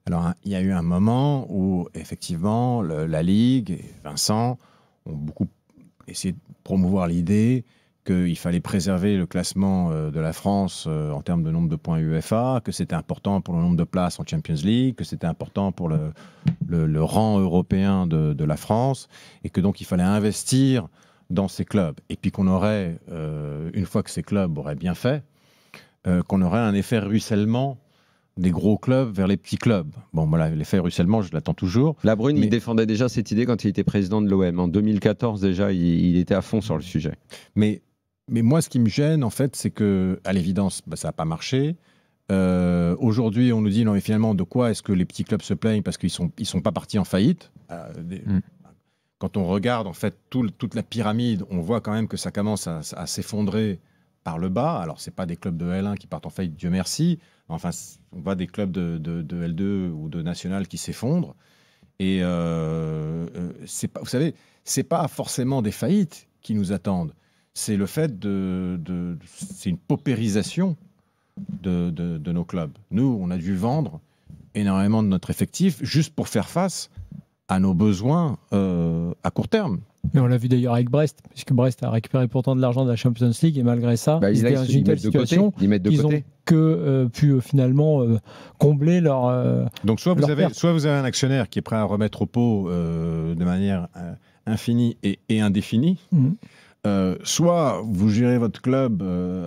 Alors, il y a eu un moment où, effectivement, la Ligue et Vincent ont beaucoup essayé de promouvoir l'idée qu'il fallait préserver le classement de la France en termes de nombre de points UEFA, que c'était important pour le nombre de places en Champions League, que c'était important pour le rang européen de la France, et que donc il fallait investir dans ces clubs. Et puis qu'on aurait, une fois que ces clubs auraient bien fait, qu'on aurait un effet ruissellement des gros clubs vers les petits clubs. Bon, voilà, l'effet ruissellement, je l'attends toujours. Labrune, il défendait déjà cette idée quand il était président de l'OM. En 2014, déjà, il était à fond sur le sujet. Mais moi, ce qui me gêne, en fait, c'est qu'à l'évidence, ça n'a pas marché. Aujourd'hui, on nous dit, non, mais finalement, de quoi est-ce que les petits clubs se plaignent? Parce qu'ils sont pas partis en faillite. Quand on regarde, en fait, toute la pyramide, on voit quand même que ça commence à s'effondrer par le bas. Alors, ce n'est pas des clubs de L1 qui partent en faillite, Dieu merci. Enfin, on voit des clubs de L2 ou de National qui s'effondrent. Et vous savez, ce n'est pas forcément des faillites qui nous attendent. C'est le fait c'est une paupérisation de nos clubs. Nous, on a dû vendre énormément de notre effectif juste pour faire face à nos besoins à court terme. Mais on l'a vu d'ailleurs avec Brest, puisque Brest a récupéré pourtant de l'argent de la Champions League, et malgré ça, ils étaient dans une telle situation qu'ils n'ont que pu finalement combler leur... Donc soit vous avez un actionnaire qui est prêt à remettre au pot de manière infinie et indéfinie, soit vous gérez votre club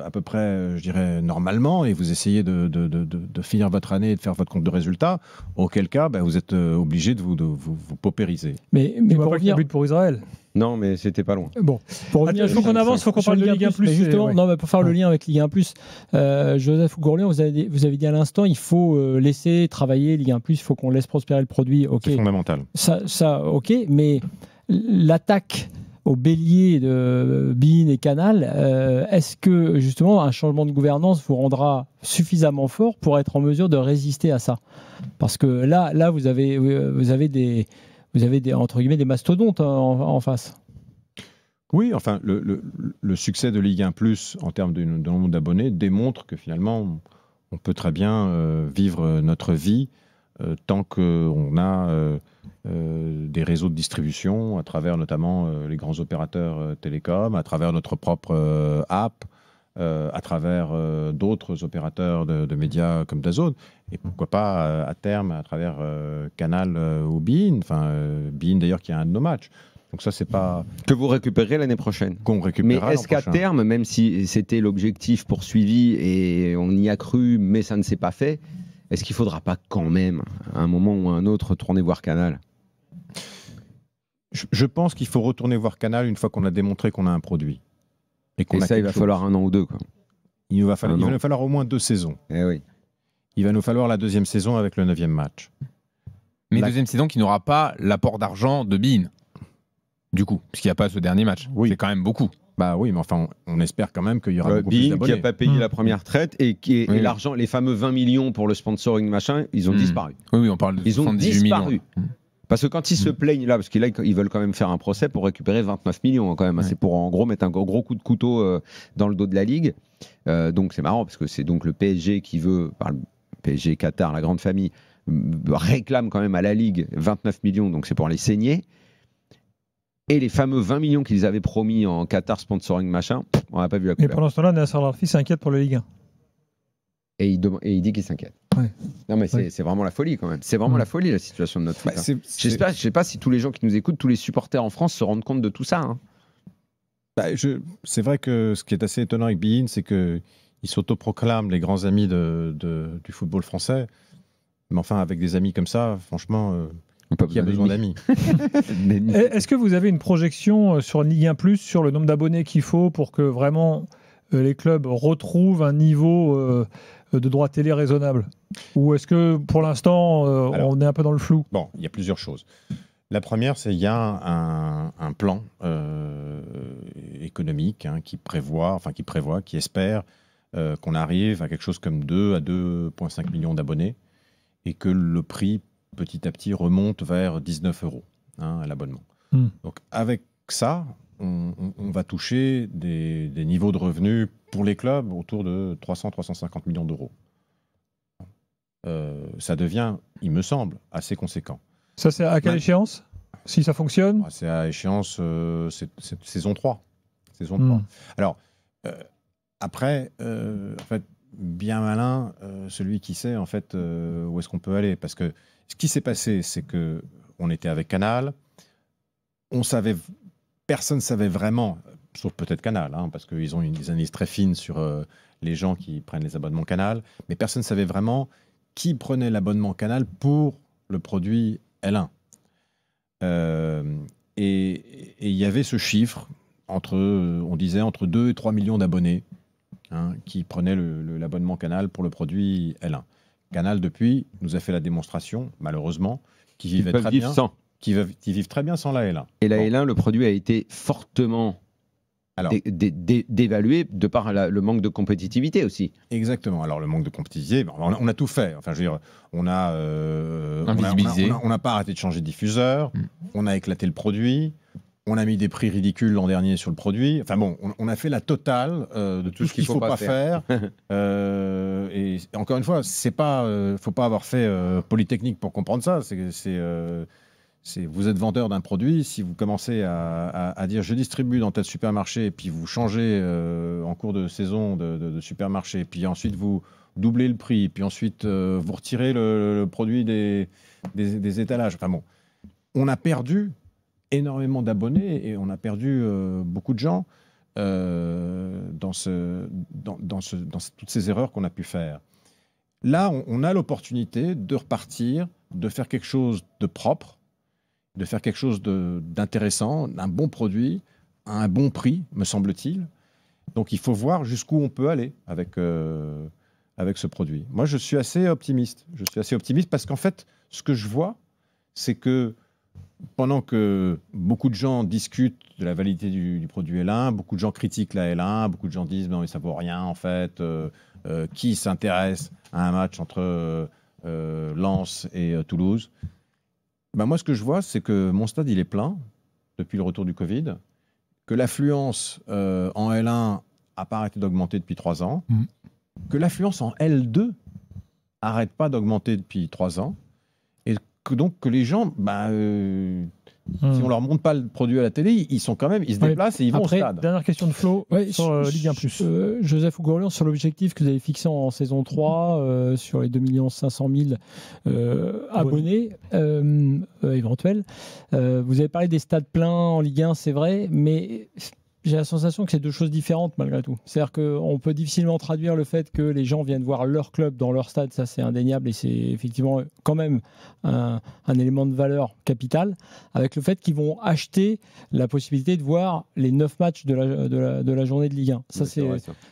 à peu près, je dirais, normalement, et vous essayez de finir votre année et de faire votre compte de résultats, auquel cas, vous êtes obligé de vous paupériser. Mais pour revenir... but pour Israël. Non, mais c'était pas loin. Bon, pour revenir, il faut qu'on avance, il faut qu'on parle de Ligue 1+. Justement, non, mais pour faire le lien avec Ligue 1+, Joseph Gourlian, vous avez dit à l'instant, il faut laisser travailler Ligue 1+, il faut qu'on laisse prospérer le produit. Okay. C'est fondamental. Ça, ok, mais l'attaque au bélier de beIN et Canal, est-ce que justement un changement de gouvernance vous rendra suffisamment fort pour être en mesure de résister à ça? Parce que là vous avez des entre guillemets des mastodontes en face. Oui, enfin le succès de Ligue 1+ en termes de nombre d'abonnés démontre que finalement on peut très bien vivre notre vie tant qu'on a des réseaux de distribution à travers notamment les grands opérateurs télécoms, à travers notre propre app, à travers d'autres opérateurs de médias comme DAZN, et pourquoi pas à terme à travers Canal ou beIN, beIN d'ailleurs qui a un de nos matchs. Donc ça, c'est pas... Que vous récupérez l'année prochaine. Qu'on récupérera. Mais est-ce qu'à terme, même si c'était l'objectif poursuivi et on y a cru, mais ça ne s'est pas fait, est-ce qu'il ne faudra pas quand même, à un moment ou à un autre, retourner voir Canal? Je pense qu'il faut retourner voir Canal une fois qu'on a démontré qu'on a un produit. Et ça, il va falloir 1 an ou 2. Quoi. Il va falloir au moins 2 saisons. Eh oui. Il va nous falloir la 2e saison avec le 9e match. Mais 2e saison qui n'aura pas l'apport d'argent de beIN. Du coup, puisqu'il n'y a pas ce dernier match. Oui. C'est quand même beaucoup. Bah oui, mais enfin, on espère quand même qu'il y aura beaucoup plus d'abonnés. Qui n'a pas payé la première traite et et l'argent, les fameux 20 millions pour le sponsoring machin, ils ont disparu. Oui, on parle de 78 millions. Parce que quand ils se plaignent là, parce qu'ils veulent quand même faire un procès pour récupérer 29 millions quand même. Ouais. C'est pour en gros mettre un gros coup de couteau dans le dos de la Ligue. Donc c'est marrant parce que c'est donc le PSG qui veut, par le PSG Qatar, la grande famille, réclame quand même à la Ligue 29 millions, donc c'est pour les saigner. Et les fameux 20 millions qu'ils avaient promis en Qatar sponsoring machin, on n'a pas vu la couleur. Mais pendant ce temps-là, Nasser Al-Khelaifi s'inquiète pour la Ligue 1. Et il dit qu'il s'inquiète. Ouais. Non mais c'est vraiment la folie quand même. C'est vraiment la folie la situation de notre foot. Je ne sais pas si tous les gens qui nous écoutent, tous les supporters en France se rendent compte de tout ça. Hein. C'est vrai que ce qui est assez étonnant avec beIN, c'est qu'ils s'autoproclament les grands amis du football français. Mais enfin, avec des amis comme ça, franchement, qui a besoin d'amis? Est-ce que vous avez une projection sur Ligue 1+, sur le nombre d'abonnés qu'il faut pour que vraiment les clubs retrouvent un niveau de droits télé raisonnables? Ou est-ce que pour l'instant, on est un peu dans le flou? Bon, il y a plusieurs choses. La première, c'est qu'il y a un plan économique qui espère qu'on arrive à quelque chose comme 2 à 2,5 millions d'abonnés et que le prix, petit à petit, remonte vers 19 € à l'abonnement. Donc, avec ça, on va toucher des niveaux de revenus pour les clubs autour de 300-350 millions d'euros. Ça devient, il me semble, assez conséquent. Ça, c'est à quelle échéance? Si ça fonctionne? C'est à échéance c'est saison 3. Saison 3. Alors, après, en fait, bien malin, celui qui sait en fait où est-ce qu'on peut aller. Parce que ce qui s'est passé, c'est qu'on était avec Canal. Personne ne savait vraiment, sauf peut-être Canal, parce qu'ils ont des analyses très fines sur les gens qui prennent les abonnements Canal, mais personne ne savait vraiment qui prenait l'abonnement Canal pour le produit L1. Et il y avait ce chiffre, on disait entre 2 et 3 millions d'abonnés qui prenaient l'abonnement Canal pour le produit L1. Canal, depuis, nous a fait la démonstration, malheureusement, qui vivait très bien. Qui vivent très bien sans la L1. Et la L1, le produit a été fortement dévalué de par le manque de compétitivité aussi. Exactement. Alors le manque de compétitivité, on a tout fait. Enfin, je veux dire, on n'a pas arrêté de changer de diffuseur, on a éclaté le produit, on a mis des prix ridicules l'an dernier sur le produit. Enfin bon, on a fait la totale de tout ce qu'il ne faut pas faire. Et encore une fois, faut pas avoir fait Polytechnique pour comprendre ça. Vous êtes vendeur d'un produit, si vous commencez à dire je distribue dans tel supermarché, et puis vous changez en cours de saison de supermarché, puis ensuite vous doublez le prix, puis ensuite vous retirez le produit des étalages. Enfin bon, on a perdu énormément d'abonnés et on a perdu beaucoup de gens dans toutes ces erreurs qu'on a pu faire. Là, on a l'opportunité de repartir, de faire quelque chose de propre, de faire quelque chose d'intéressant, d'un bon produit, à un bon prix, me semble-t-il. Donc il faut voir jusqu'où on peut aller avec ce produit. Moi, je suis assez optimiste. Je suis assez optimiste parce qu'en fait, ce que je vois, c'est que pendant que beaucoup de gens discutent de la validité du produit L1, beaucoup de gens critiquent la L1, beaucoup de gens disent non mais ça vaut rien en fait. Qui s'intéresse à un match entre Lens et Toulouse? Moi, ce que je vois, c'est que mon stade, il est plein depuis le retour du Covid, que l'affluence en L1 n'a pas arrêté d'augmenter depuis 3 ans, que l'affluence en L2 n'arrête pas d'augmenter depuis 3 ans, et que donc que les gens, si on leur montre pas le produit à la télé, ils se déplacent et ils vont au stade. Dernière question de Flo sur Ligue 1+. Joseph Ougourlian, sur l'objectif que vous avez fixé en saison 3, sur les 2 500 000 abonnés éventuels, vous avez parlé des stades pleins en Ligue 1, c'est vrai, mais j'ai la sensation que c'est deux choses différentes malgré tout. C'est-à-dire qu'on peut difficilement traduire le fait que les gens viennent voir leur club dans leur stade, ça c'est indéniable et c'est effectivement quand même un élément de valeur capital, avec le fait qu'ils vont acheter la possibilité de voir les 9 matchs de la journée de Ligue 1.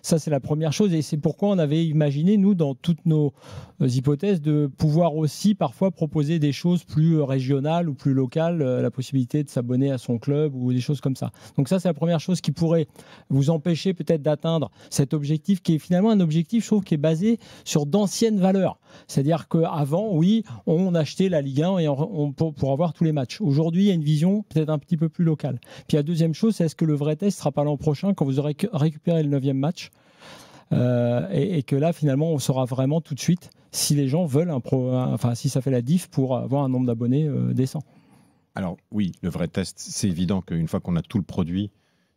Ça c'est la première chose et c'est pourquoi on avait imaginé, nous, dans toutes nos hypothèses, de pouvoir aussi parfois proposer des choses plus régionales ou plus locales, la possibilité de s'abonner à son club ou des choses comme ça. Donc ça c'est la première chose qui pourrait vous empêcher peut-être d'atteindre cet objectif qui est finalement un objectif, je trouve, qui est basé sur d'anciennes valeurs. C'est-à-dire qu'avant, oui, on achetait la Ligue 1 et pour avoir tous les matchs. Aujourd'hui, il y a une vision peut-être un petit peu plus locale. Puis la deuxième chose, c'est est-ce que le vrai test ne sera pas l'an prochain quand vous aurez récupéré le 9e match et que là, finalement, on saura vraiment tout de suite si les gens veulent si ça fait la diff pour avoir un nombre d'abonnés décent. Alors oui, le vrai test, c'est évident qu'une fois qu'on a tout le produit,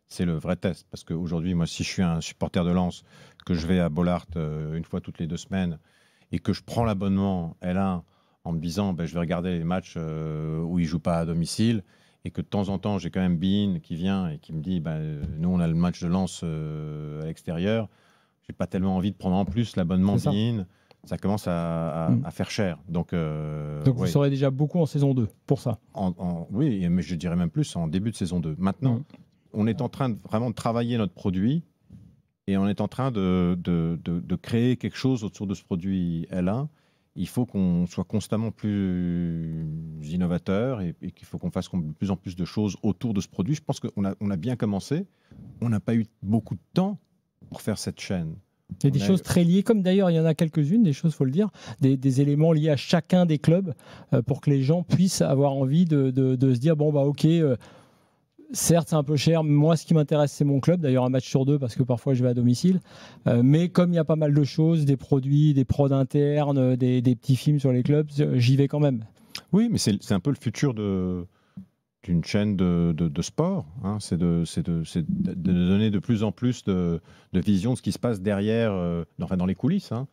c'est le vrai test. Parce qu'aujourd'hui, moi, si je suis un supporter de Lens, que je vais à Bollaert une fois toutes les 2 semaines et que je prends l'abonnement L1 en me disant je vais regarder les matchs où ils ne jouent pas à domicile et que de temps en temps, j'ai quand même Bein qui vient et qui me dit nous, on a le match de Lens à l'extérieur. Je n'ai pas tellement envie de prendre en plus l'abonnement Bein. Ça commence à faire cher. Donc vous serez déjà beaucoup en saison 2 pour ça. Oui, mais je dirais même plus en début de saison 2. Maintenant, on est en train vraiment de travailler notre produit Et on est en train de créer quelque chose autour de ce produit L1. Il faut qu'on soit constamment plus innovateur et qu'il faut qu'on fasse de plus en plus de choses autour de ce produit. Je pense qu'on a bien commencé. On n'a pas eu beaucoup de temps pour faire cette chaîne. Il y a des choses très liées, comme d'ailleurs il y en a quelques-unes, des choses, il faut le dire, des éléments liés à chacun des clubs pour que les gens puissent avoir envie de se dire, bon, bah ok, certes c'est un peu cher, moi ce qui m'intéresse c'est mon club, d'ailleurs un match sur deux parce que parfois je vais à domicile, mais comme il y a pas mal de choses, des produits, des prods internes, des petits films sur les clubs, j'y vais quand même. Oui, mais c'est un peu le futur d'une chaîne de sport, hein. C'est de donner de plus en plus de vision de ce qui se passe derrière, dans les coulisses, hein.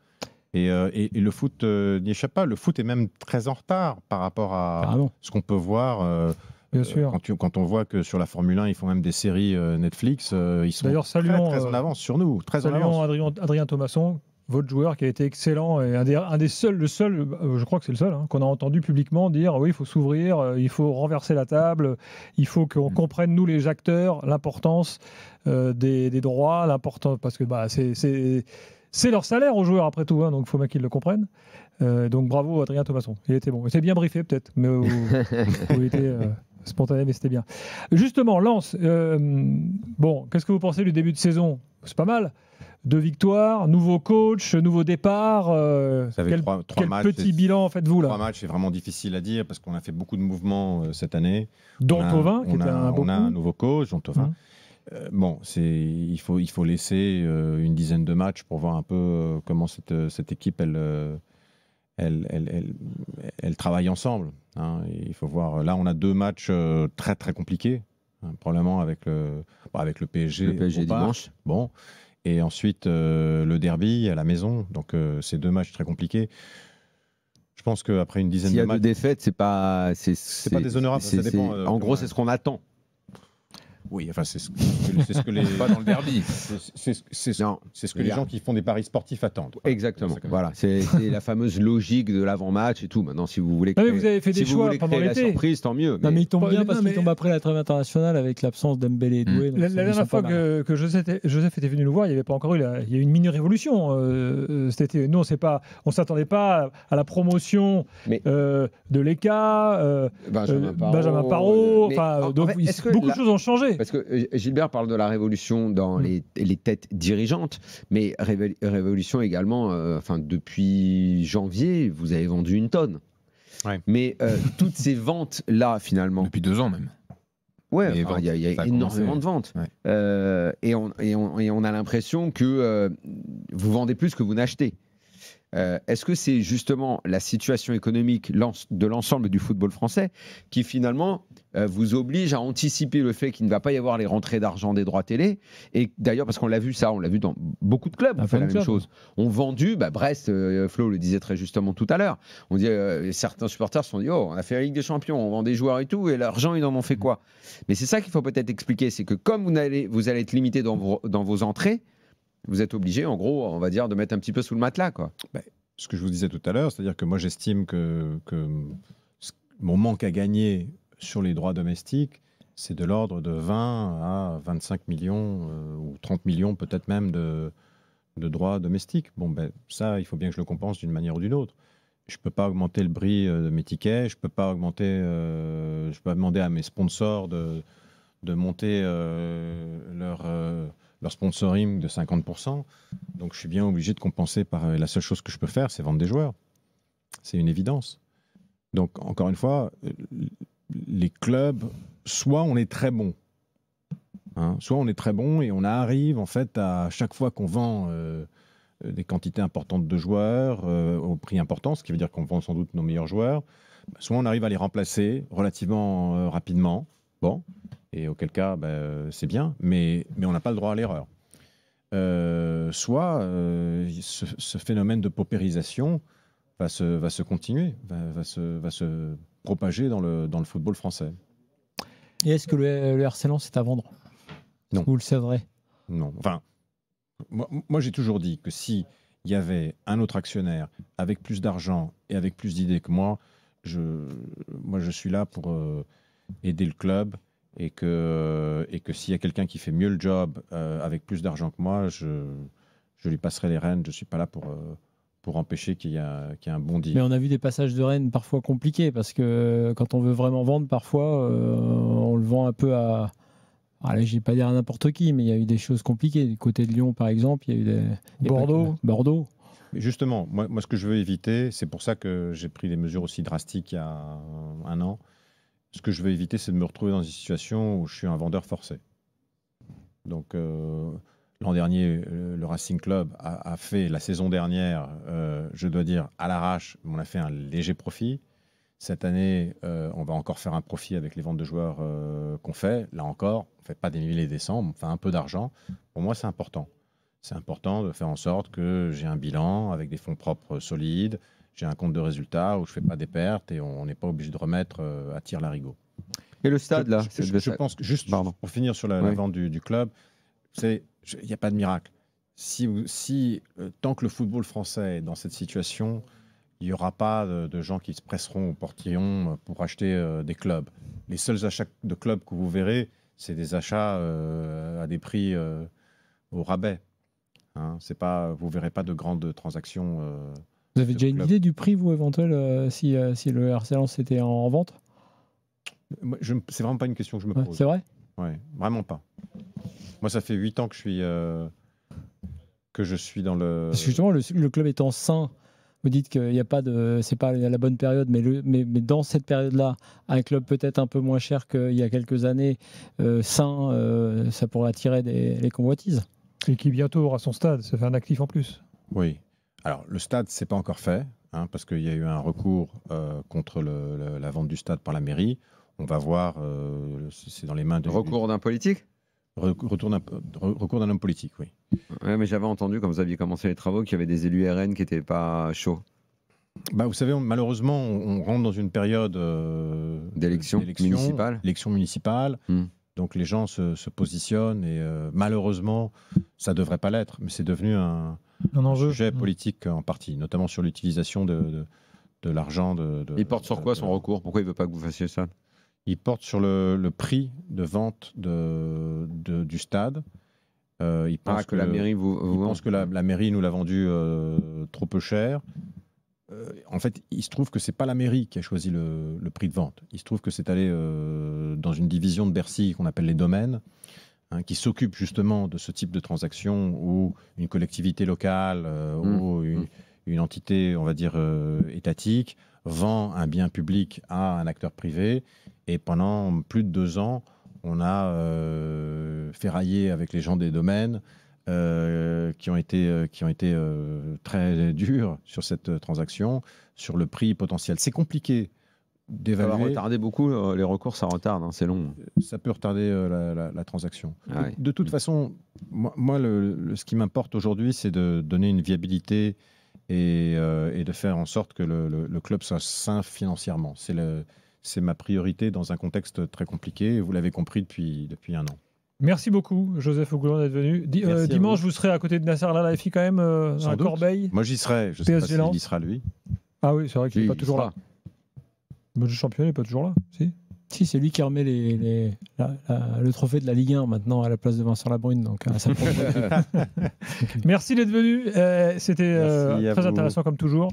Et le foot n'y échappe pas. Le foot est même très en retard par rapport à ce qu'on peut voir. Bien sûr. Quand on voit que sur la Formule 1, ils font même des séries Netflix, ils sont très en avance sur nous. Saluons Adrien Thomasson, votre joueur qui a été excellent et un des seuls, je crois que c'est le seul, hein, qu'on a entendu publiquement dire oui, il faut s'ouvrir, il faut renverser la table, il faut qu'on comprenne, nous les acteurs, l'importance des droits, l'importance, parce que c'est leur salaire aux joueurs après tout, hein, donc il faut bien qu'ils le comprennent. Donc bravo Adrien Thomasson, il était bon. Il était bien briefé peut-être, mais il était spontané, mais c'était bien. Justement, Lens, qu'est-ce que vous pensez du début de saison? C'est pas mal. 2 victoires, nouveau coach, nouveau départ. Quel petit bilan faites-vous là? 3 matchs, c'est vraiment difficile à dire parce qu'on a fait beaucoup de mouvements cette année. Dont Thauvin, qui était un bon coup. On a un nouveau coach, dont Thauvin. Il faut laisser une dizaine de matchs pour voir un peu comment cette équipe elle travaille ensemble, hein. Il faut voir. Là, on a 2 matchs très très compliqués, hein, probablement avec le PSG. Le PSG dimanche. Bon. Et ensuite, le derby à la maison. Donc, c'est 2 matchs très compliqués. Je pense qu'après une dizaine de matchs... S'il y a 2 défaites, c'est pas déshonorable. Ça dépend, en gros, c'est ce qu'on attend. Oui, enfin, c'est ce que les... Pas dans le derby. C'est ce que les gens qui font des paris sportifs attendent. Exactement. Voilà, c'est la fameuse logique de l'avant-match et tout. Maintenant, si vous voulez créer, vous avez fait des choix pendant l'été. La surprise, tant mieux. Mais il tombe bien parce qu'il tombe après la trêve internationale avec l'absence d'Embélé et Doué. La dernière fois que Joseph était venu nous voir, il n'y avait pas encore il y a eu une mini-révolution cet été. Nous, on ne s'attendait pas à la promotion de l'ECA, Benjamin Parot. Donc, beaucoup de choses ont changé. Parce que Gilbert parle de la révolution dans les têtes dirigeantes, mais révolution également, depuis janvier, vous avez vendu 1 tonne. Ouais. Mais toutes ces ventes-là, finalement... Depuis 2 ans même. Ouais, il y a énormément de ventes. Ouais. Et on a l'impression que vous vendez plus que vous n'achetez. Est-ce que c'est justement la situation économique de l'ensemble du football français qui finalement vous oblige à anticiper le fait qu'il ne va pas y avoir les rentrées d'argent des droits télé? Et d'ailleurs, parce qu'on l'a vu dans beaucoup de clubs, on fait la même chose. On vendu, Brest, Flo le disait très justement tout à l'heure, on dit certains supporters se sont dit on a fait la Ligue des Champions, on vend des joueurs et tout, et l'argent ils en ont fait quoi? Mais c'est ça qu'il faut peut-être expliquer, c'est que comme vous allez être limité dans vos entrées, vous êtes obligé, en gros, on va dire, de mettre un petit peu sous le matelas, quoi. Ce que je vous disais tout à l'heure, c'est-à-dire que moi, j'estime que mon manque à gagner sur les droits domestiques, c'est de l'ordre de 20 à 25 millions ou 30 millions peut-être même de droits domestiques. Ça, il faut bien que je le compense d'une manière ou d'une autre. Je ne peux pas augmenter le prix de mes tickets, je peux pas demander à mes sponsors de monter leur sponsoring de 50%. Donc, je suis bien obligé de compenser par... La seule chose que je peux faire, c'est vendre des joueurs. C'est une évidence. Donc, encore une fois, les clubs, soit on est très bon, hein, soit on est très bon et on arrive, en fait, à chaque fois qu'on vend des quantités importantes de joueurs au prix important, ce qui veut dire qu'on vend sans doute nos meilleurs joueurs, soit on arrive à les remplacer relativement rapidement. Bon, et auquel cas, c'est bien, mais on n'a pas le droit à l'erreur. Soit ce phénomène de paupérisation va se continuer, va se propager dans le football français. Et est-ce que le RC Lens est à vendre? Non. Vous le savez? Non. Enfin, moi j'ai toujours dit que s'il y avait un autre actionnaire avec plus d'argent et avec plus d'idées que moi, je suis là pour aider le club et que s'il y a quelqu'un qui fait mieux le job avec plus d'argent que moi, je lui passerai les rênes. Je ne suis pas là pour empêcher qu'il y ait un bon deal. Mais on a vu des passages de rênes parfois compliqués, parce que quand on veut vraiment vendre, parfois, on le vend un peu à... Allez, je ne vais pas dire à n'importe qui, mais il y a eu des choses compliquées. Du côté de Lyon, par exemple, il y a eu des... Bordeaux. Mais justement, moi, ce que je veux éviter, c'est pour ça que j'ai pris des mesures aussi drastiques il y a un an. Ce que je veux éviter, c'est de me retrouver dans une situation où je suis un vendeur forcé. Donc, l'an dernier, le Racing Club a fait, la saison dernière, je dois dire, à l'arrache, on a fait un léger profit. Cette année, on va encore faire un profit avec les ventes de joueurs qu'on fait. Là encore, on ne fait pas des milliers des cents, on fait un peu d'argent. Pour moi, c'est important. C'est important de faire en sorte que j'ai un bilan avec des fonds propres solides, j'ai un compte de résultats où je ne fais pas des pertes et on n'est pas obligé de remettre à tire-larigot. Et le stade, là je pense que, juste pour finir sur la vente du club, il n'y a pas de miracle. Tant que le football français est dans cette situation, il n'y aura pas de gens qui se presseront au portillon pour acheter des clubs. Les seuls achats de clubs que vous verrez, c'est des achats à des prix au rabais. Hein, vous ne verrez pas de grandes transactions. Vous avez déjà une idée du prix, vous, éventuel, si le RC Lens était en vente? C'est vraiment pas une question que je me pose. C'est vrai? Ouais, vraiment pas. Moi, ça fait 8 ans que je suis dans le... Parce que justement, le club étant sain, vous dites qu'il n'y a pas de... C'est pas la bonne période, mais dans cette période-là, un club peut-être un peu moins cher qu'il y a quelques années, sain, ça pourrait attirer les convoitises. Et qui bientôt aura son stade, ça fait un actif en plus. Oui. Alors, le stade, c'est pas encore fait, hein, parce qu'il y a eu un recours contre la vente du stade par la mairie. On va voir, c'est dans les mains de... Recours d'un politique ? Recours d'un homme politique, oui. Ouais, mais j'avais entendu, quand vous aviez commencé les travaux, qu'il y avait des élus RN qui n'étaient pas chauds. Vous savez, malheureusement, on rentre dans une période d'élection municipale. Donc les gens se positionnent et malheureusement, ça ne devrait pas l'être, mais c'est devenu un sujet politique en partie, notamment sur l'utilisation de l'argent. Il porte sur quoi son recours? Pourquoi il ne veut pas que vous fassiez ça? Il porte sur le prix de vente du stade. Il pense que la mairie pense que la mairie nous l'a vendu trop peu cher. En fait, il se trouve que c'est pas la mairie qui a choisi le prix de vente. Il se trouve que c'est allé dans une division de Bercy qu'on appelle les domaines, hein, qui s'occupe justement de ce type de transaction où une collectivité locale ou une entité, on va dire, étatique, vend un bien public à un acteur privé. Et pendant plus de 2 ans, on a ferraillé avec les gens des domaines qui ont été très durs sur cette transaction, sur le prix potentiel. C'est compliqué d'évaluer. Ça va retarder beaucoup, les recours, ça retarde, hein, c'est long. Ça peut retarder la transaction. Ah ouais. De toute façon, moi ce qui m'importe aujourd'hui, c'est de donner une viabilité et de faire en sorte que le club soit sain financièrement. C'est ma priorité dans un contexte très compliqué, et vous l'avez compris depuis 1 an. Merci beaucoup, Joseph Ougoulon, d'être venu. Dimanche, vous serez à côté de Nasser Al-Khelaifi quand même, à Corbeil. Moi, j'y serai. Je ne sais pas s'il y sera, lui. Ah oui, c'est vrai qu'il n'est pas toujours là. Le championnat n'est pas toujours là, Si, c'est lui qui remet le trophée de la Ligue 1 maintenant à la place de Vincent Labrune. Donc, ça Merci d'être venu. C'était très intéressant comme toujours.